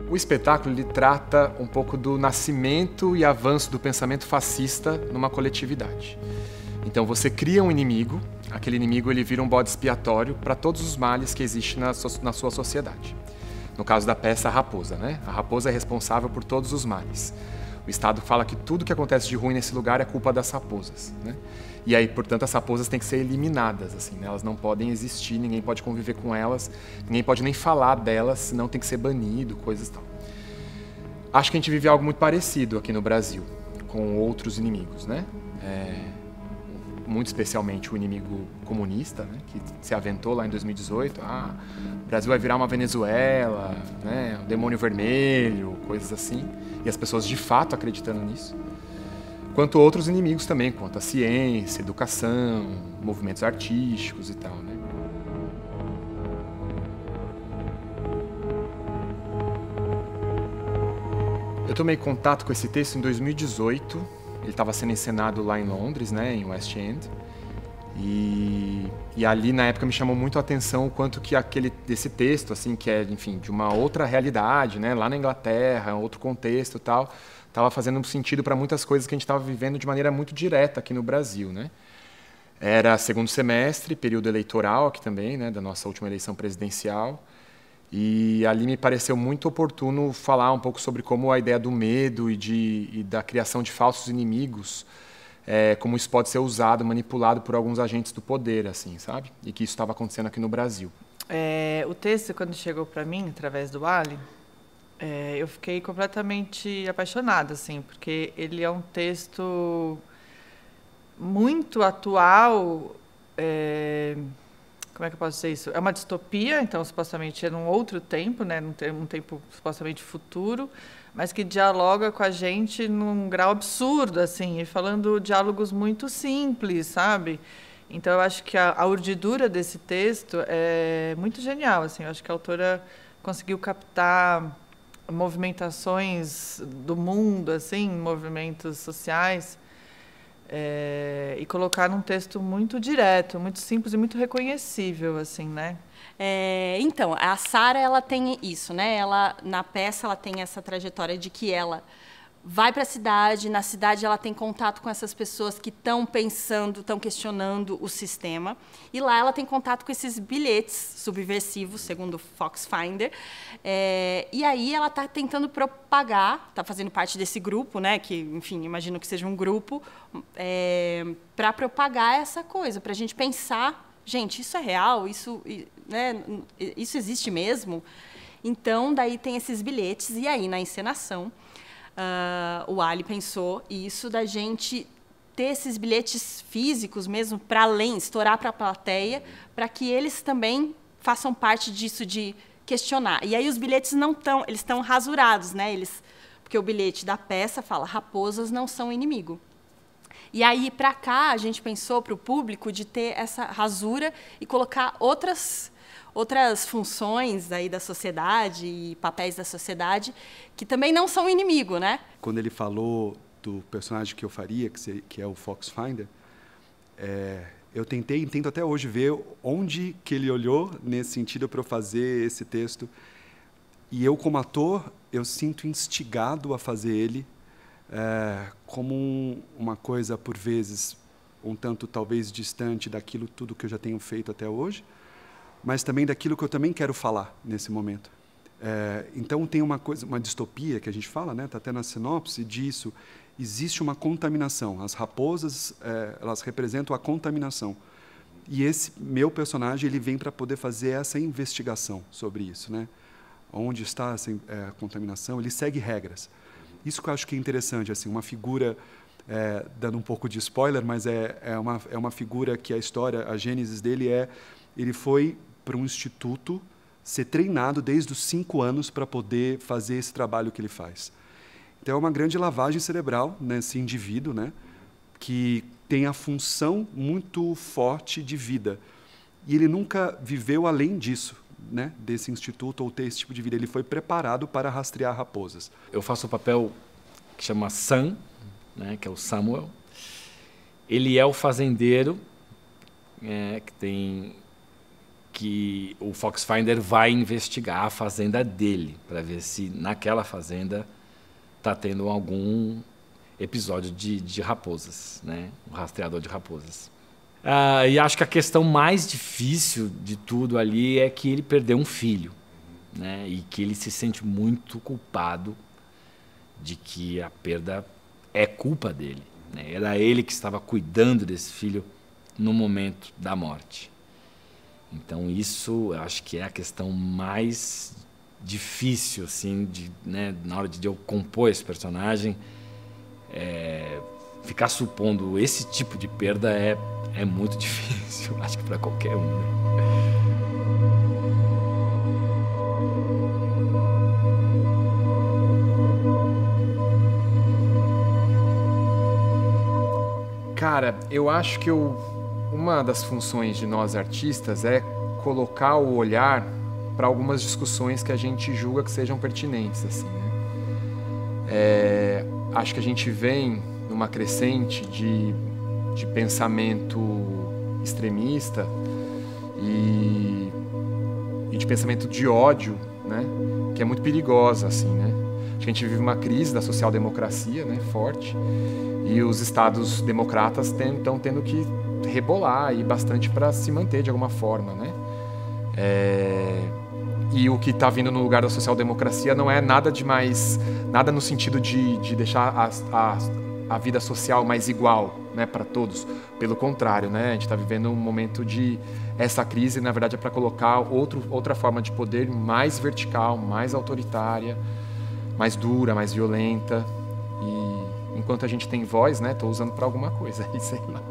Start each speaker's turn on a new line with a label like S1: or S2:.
S1: O espetáculo ele trata um pouco do nascimento e avanço do pensamento fascista numa coletividade. Então você cria um inimigo, aquele inimigo ele vira um bode expiatório para todos os males que existem na sua sociedade. No caso da peça, a raposa, né? A raposa é responsável por todos os males. O Estado fala que tudo que acontece de ruim nesse lugar é culpa das raposas, né? E aí, portanto, as raposas têm que ser eliminadas, assim, né? Elas não podem existir, ninguém pode conviver com elas, ninguém pode nem falar delas, senão tem que ser banido, coisas e tal. Acho que a gente vive algo muito parecido aqui no Brasil, com outros inimigos, né? Muito especialmente o inimigo comunista, né? Que se aventou lá em 2018, o Brasil vai virar uma Venezuela, né? O demônio vermelho, coisas assim, e as pessoas de fato acreditando nisso. Quanto outros inimigos também, quanto a ciência, educação, movimentos artísticos e tal, né? Eu tomei contato com esse texto em 2018, ele estava sendo encenado lá em Londres, né, em West End, e ali na época me chamou muito a atenção o quanto que esse texto, assim, que é, enfim, de uma outra realidade, né, lá na Inglaterra, outro contexto e tal, estava fazendo sentido para muitas coisas que a gente estava vivendo de maneira muito direta aqui no Brasil, né. Era segundo semestre, período eleitoral aqui também, né, da nossa última eleição presidencial, e ali me pareceu muito oportuno falar um pouco sobre como a ideia do medo e da criação de falsos inimigos, como isso pode ser usado, manipulado por alguns agentes do poder, assim, sabe? E que isso estava acontecendo aqui no Brasil.
S2: O texto, quando chegou para mim, através do Ali, eu fiquei completamente apaixonada, assim, porque ele é um texto muito atual. Como é que eu posso dizer isso? É uma distopia, então supostamente é num outro tempo, né? Um tempo supostamente futuro, mas que dialoga com a gente num grau absurdo, assim, e falando diálogos muito simples, sabe? Então eu acho que a urdidura desse texto é muito genial, assim. Eu acho que a autora conseguiu captar movimentações do mundo, assim, movimentos sociais, e colocar num texto muito direto, muito simples e muito reconhecível, assim, né?
S3: Então, a Sarah, ela tem isso, né? Ela, na peça, ela tem essa trajetória de que ela vai para a cidade, na cidade ela tem contato com essas pessoas que estão pensando, estão questionando o sistema, e lá ela tem contato com esses bilhetes subversivos, segundo o Foxfinder, e aí ela está tentando propagar, está fazendo parte desse grupo, né, que, enfim, imagino que seja um grupo, para propagar essa coisa, para a gente pensar, gente, isso é real, isso, né, isso existe mesmo? Então, daí tem esses bilhetes, e aí, na encenação, o Ali pensou isso da gente ter esses bilhetes físicos mesmo para além, estourar para a plateia, para que eles também façam parte disso de questionar. E aí os bilhetes eles estão rasurados, né? Porque o bilhete da peça fala: raposas não são inimigo. E aí para cá a gente pensou para o público de ter essa rasura e colocar outras funções aí da sociedade e papéis da sociedade que também não são inimigo, né?
S4: Quando ele falou do personagem que eu faria, que é o Foxfinder, eu tentei e tento até hoje ver onde que ele olhou nesse sentido para eu fazer esse texto. E eu, como ator, eu sinto instigado a fazer ele como uma coisa, por vezes, um tanto talvez distante daquilo tudo que eu já tenho feito até hoje, mas também daquilo que eu também quero falar nesse momento. Então tem uma distopia que a gente fala, né? Está até na sinopse disso. Existe uma contaminação. As raposas, elas representam a contaminação. E esse meu personagem ele vem para poder fazer essa investigação sobre isso, né? Onde está essa contaminação? Ele segue regras. Isso que eu acho que é interessante, assim, uma figura, dando um pouco de spoiler, mas é uma figura que a história, a gênese dele ele foi para um instituto ser treinado desde os 5 anos para poder fazer esse trabalho que ele faz. Então é uma grande lavagem cerebral nesse indivíduo, né, que tem a função muito forte de vida. E ele nunca viveu além disso, né, desse instituto ou ter esse tipo de vida. Ele foi preparado para rastrear raposas.
S5: Eu faço o papel que chama Sam, né, que é o Samuel. Ele é o fazendeiro que o Foxfinder vai investigar a fazenda dele para ver se naquela fazenda está tendo algum episódio de raposas, né, um rastreador de raposas. E acho que a questão mais difícil de tudo ali é que ele perdeu um filho, né? E que ele se sente muito culpado de que a perda é culpa dele, né? Era ele que estava cuidando desse filho no momento da morte. Então isso eu acho que é a questão mais difícil, assim, né? Na hora de eu compor esse personagem, ficar supondo esse tipo de perda é muito difícil, acho que para qualquer um, né?
S1: Cara, eu acho que uma das funções de nós artistas é colocar o olhar para algumas discussões que a gente julga que sejam pertinentes, assim, né? Acho que a gente vem numa crescente de pensamento extremista e de pensamento de ódio, né? Que é muito perigosa, assim, né? A gente vive uma crise da social-democracia, né? Forte, e os estados democratas estão tendo que rebolar e bastante para se manter de alguma forma, né? E o que está vindo no lugar da social-democracia não é nada demais, nada no sentido de deixar a vida social mais igual, né, para todos. Pelo contrário, né, a gente está vivendo um momento de essa crise, na verdade, é para colocar outra forma de poder mais vertical, mais autoritária, mais dura, mais violenta. E enquanto a gente tem voz, né, estou usando para alguma coisa, sei lá.